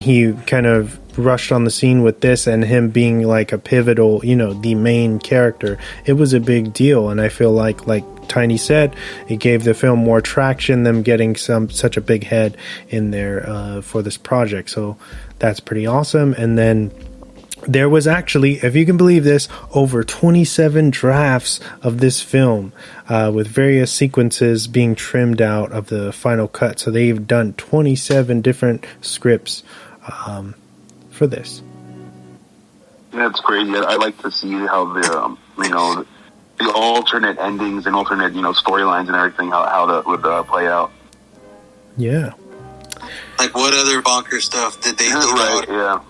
he kind of rushed on the scene with this, and him being like a pivotal, the main character, it was a big deal. And I feel like Tiny said, it gave the film more traction, them getting such a big head in there for this project. So that's pretty awesome. And then there was actually, if you can believe this, over 27 drafts of this film with various sequences being trimmed out of the final cut. So they've done 27 different scripts for this. That's crazy. I like to see how the the alternate endings and alternate storylines and everything, how that would play out. Yeah. Like what other bonker stuff did they do? Right. Yeah.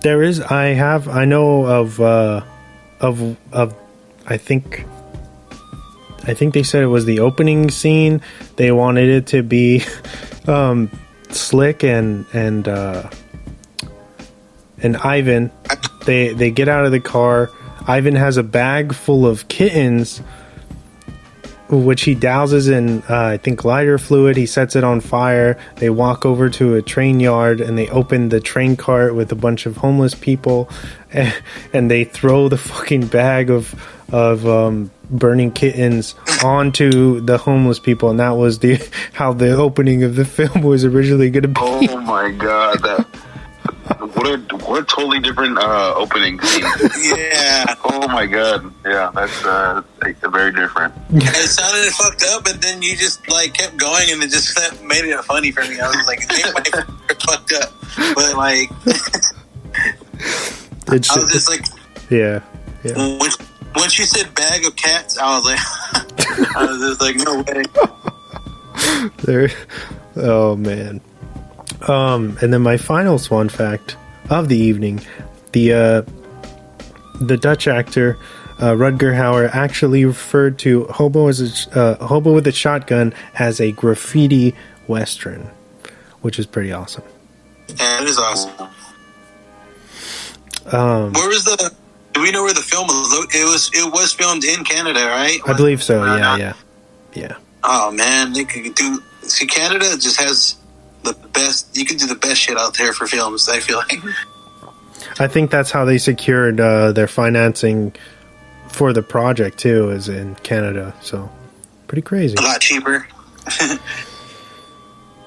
There is. I know of. I think they said it was the opening scene. They wanted it to be Slick and Ivan. They get out of the car. Ivan has a bag full of kittens, which he douses in, I think, lighter fluid. He sets it on fire. They walk over to a train yard, and they open the train cart with a bunch of homeless people, and they throw the fucking bag of burning kittens onto the homeless people. And that was how the opening of the film was originally going to be. Oh my god, what a totally different opening scene. Yeah. Oh my god. Yeah, that's very different. It sounded fucked up, but then you just kept going, and it just made it funny for me. I was like, it made my fucked up, but I was just like, yeah. Once you said bag of cats, I was just like, no way. There. Oh man. And then my final swan fact of the evening, the Dutch actor Rutger-Hauer actually referred to Hobo with a Shotgun as a graffiti western, which is pretty awesome. Yeah, it is awesome. Where was do we know where the film was? It was filmed in Canada, right? I believe so. Yeah. Oh man, they could do. See, Canada just has the best. You can do the best shit out there for films, I feel like. I think that's how they secured their financing for the project too, is in Canada. So pretty crazy. A lot cheaper.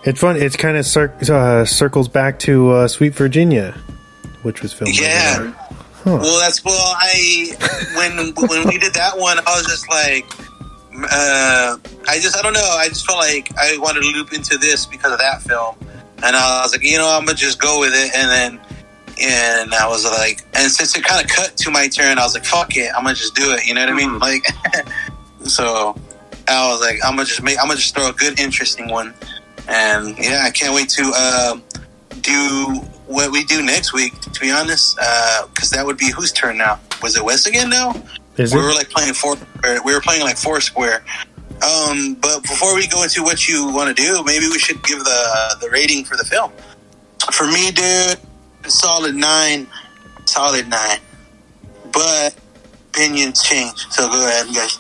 It's fun. It's kind of circles back to Sweet Virginia, which was filmed. Yeah. Huh. Well, when we did that one, I was just like, I don't know. I just felt like I wanted to loop into this because of that film, and I was like, I'm gonna just go with it. And I was like, and since it kind of cut to my turn, I was like, fuck it, I'm gonna just do it. You know what I mean? Like, so I was like, I'm gonna just throw a good, interesting one. And yeah, I can't wait to do what we do next week, to be honest, because that would be whose turn now? Was it Wes again now? We were playing Foursquare. But before we go into what you want to do, maybe we should give the rating for the film. For me, dude, solid 9. But opinions change. So go ahead, guys.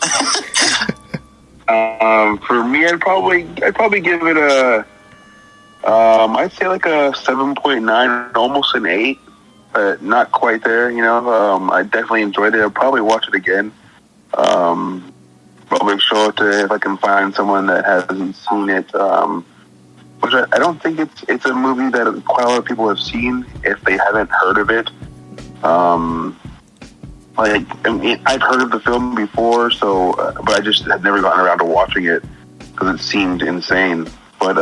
For me, I'd probably give it I'd say like a 7.9, almost an 8, but not quite there. I definitely enjoyed it. I'll probably watch it again. Probably show it to if I can find someone that hasn't seen it. Which I don't think it's a movie that quite a lot of people have seen if they haven't heard of it. I've heard of the film before, but I just had never gotten around to watching it because it seemed insane. But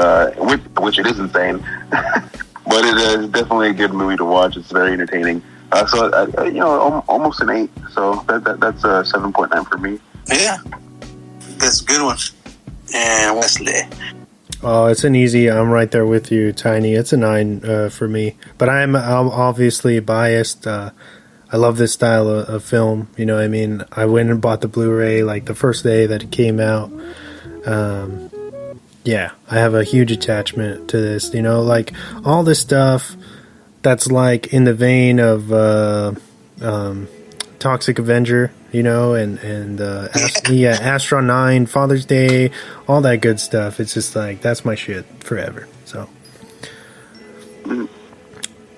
which it is insane, but it is definitely a good movie to watch. It's very entertaining. Almost an 8. So that's a 7.9 for me. Yeah, that's a good one. And Wesley. Oh, it's an easy. I'm right there with you, Tiny. It's a 9 for me. But I'm obviously biased. I love this style of film. You know what I mean? I went and bought the Blu-ray like the first day that it came out. Yeah, I have a huge attachment to this. Like all this stuff that's like in the vein of Toxic Avenger, and Astro 9, Father's Day, all that good stuff. It's just like, that's my shit forever. So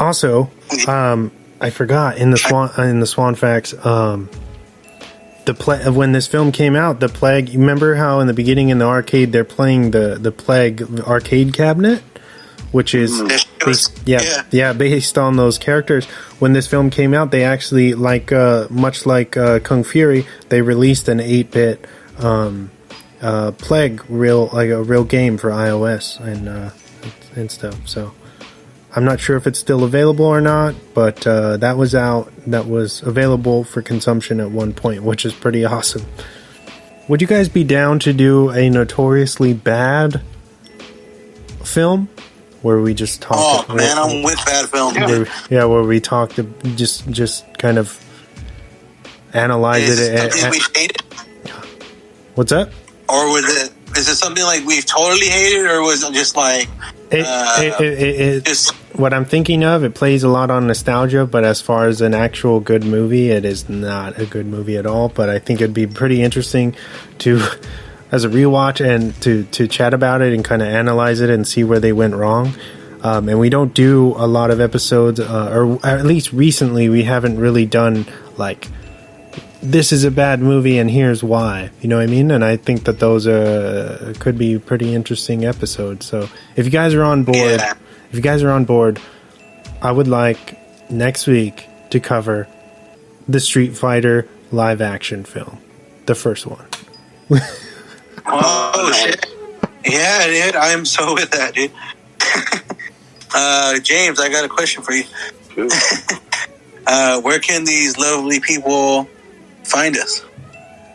Also, I forgot in the Swan Facts, when this film came out, the Plague. You remember how in the beginning in the arcade they're playing the Plague arcade cabinet, which is based on those characters. When this film came out, they actually much like Kung Fury, they released an 8-bit Plague a real game for iOS and stuff. So I'm not sure if it's still available or not, but that was available for consumption at one point, which is pretty awesome. Would you guys be down to do a notoriously bad film where we just talk? Oh man, I'm with bad film. Where we talk to just kind of analyze it. We hated? What's that? Or is it something like we've totally hated, or was it just like what I'm thinking of? It plays a lot on nostalgia, but as far as an actual good movie, it is not a good movie at all. But I think it'd be pretty interesting to, as a rewatch, and to chat about it and kind of analyze it and see where they went wrong. And we don't do a lot of episodes, or at least recently, we haven't really done like, this is a bad movie and here's why. You know what I mean? And I think that those could be pretty interesting episodes. So if you guys are on board, I would like next week to cover the Street Fighter live action film, the first one. Oh shit! Yeah, dude, I am so with that, dude. James, I got a question for you. Where can these lovely people find us?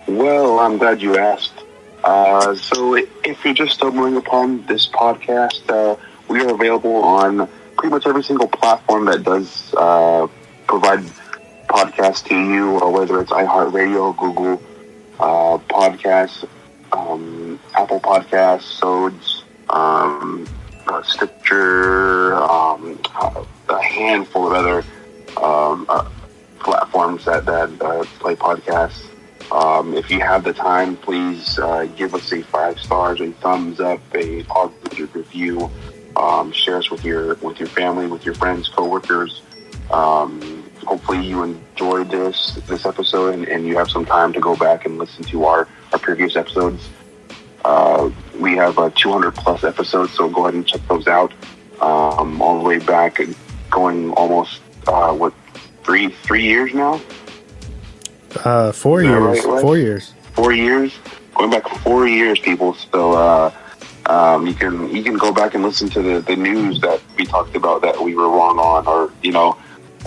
Well, I'm glad you asked. So if you're just stumbling upon this podcast, we are available on pretty much every single platform that does provide podcasts to you, whether it's iHeartRadio, Google Podcasts, Apple Podcasts, Sods, Stitcher, a handful of other platforms that play podcasts. If you have the time, please give us a 5 stars, a thumbs up, a positive review. Share us with your family, with your friends, coworkers. Hopefully you enjoyed this episode and you have some time to go back and listen to our previous episodes. We have 200 plus episodes, so go ahead and check those out. All the way back, going almost 3 years now? 4 years. Right? 4 years. 4 years? Going back 4 years, people. So you can go back and listen to the news that we talked about that we were wrong on, or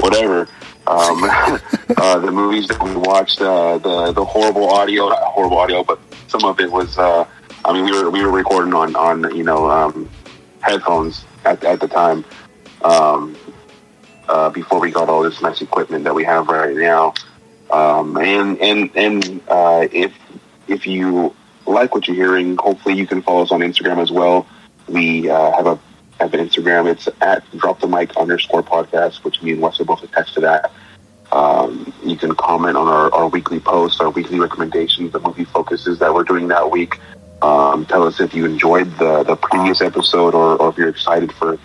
whatever. The movies that we watched, the horrible audio, not horrible audio, but some of it was. We were recording on headphones at the time. Before we got all this nice equipment that we have right now. If you like what you're hearing, hopefully you can follow us on Instagram as well. We have an Instagram. It's at @dropthemic_podcast, which me and Wes are both attached to that. You can comment on our weekly posts, our weekly recommendations, the movie focuses that we're doing that week. Tell us if you enjoyed the previous episode or if you're excited for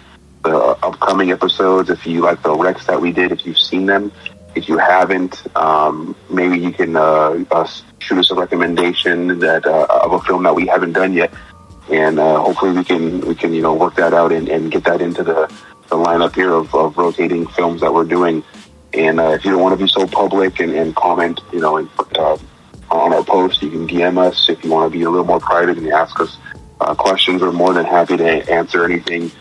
the upcoming episodes, if you like the recs that we did, if you've seen them. If you haven't, maybe you can shoot us a recommendation that of a film that we haven't done yet, and hopefully we can work that out and get that into the lineup here of rotating films that we're doing. And if you don't want to be so public and comment, on our post, you can DM us. If you want to be a little more private and ask us questions, we're more than happy to answer anything.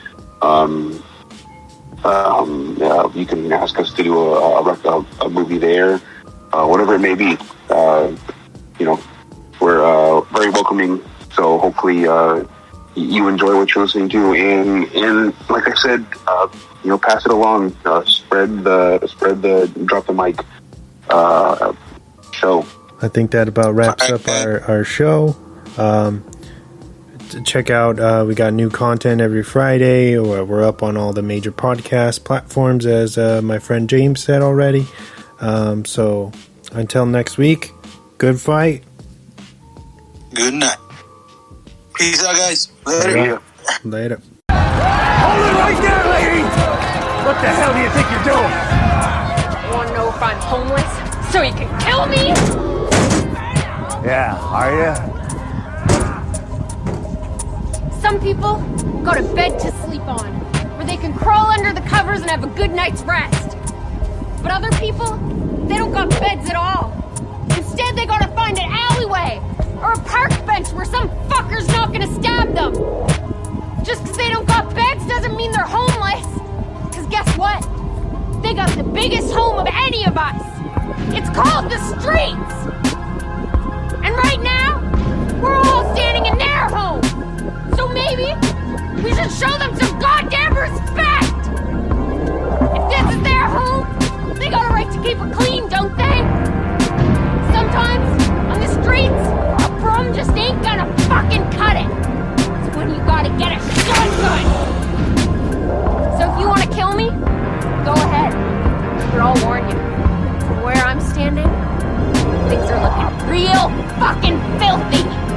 You can ask us to do a movie there, whatever it may be. We're very welcoming. So hopefully you enjoy what you're listening to, and like I said, pass it along. Spread the Drop the Mic show. I think that about wraps up our show. Check out, we got new content every Friday, or we're up on all the major podcast platforms, as my friend James said already. So until next week, good fight. Good night. Peace out, guys. Later. Later. Hold it right there, lady! What the hell do you think you're doing? Wanna know if I'm homeless? So you can kill me? Yeah, are you? Some people go to bed to sleep on, where they can crawl under the covers and have a good night's rest. But other people, they don't got beds at all. Instead, they gotta find an alleyway or a park bench where some fucker's not gonna stab them. Just because they don't got beds doesn't mean they're homeless. Because guess what? They got the biggest home of any of us. It's called the streets. And right now, we're all standing in their home. So maybe we should show them some goddamn respect. If this is their home, they got a right to keep it clean, don't they? Sometimes, on the streets, a broom just ain't gonna fucking cut it. It's when you gotta get a shotgun. So if you wanna kill me, go ahead. But I'll warn you, from where I'm standing, things are looking real fucking filthy.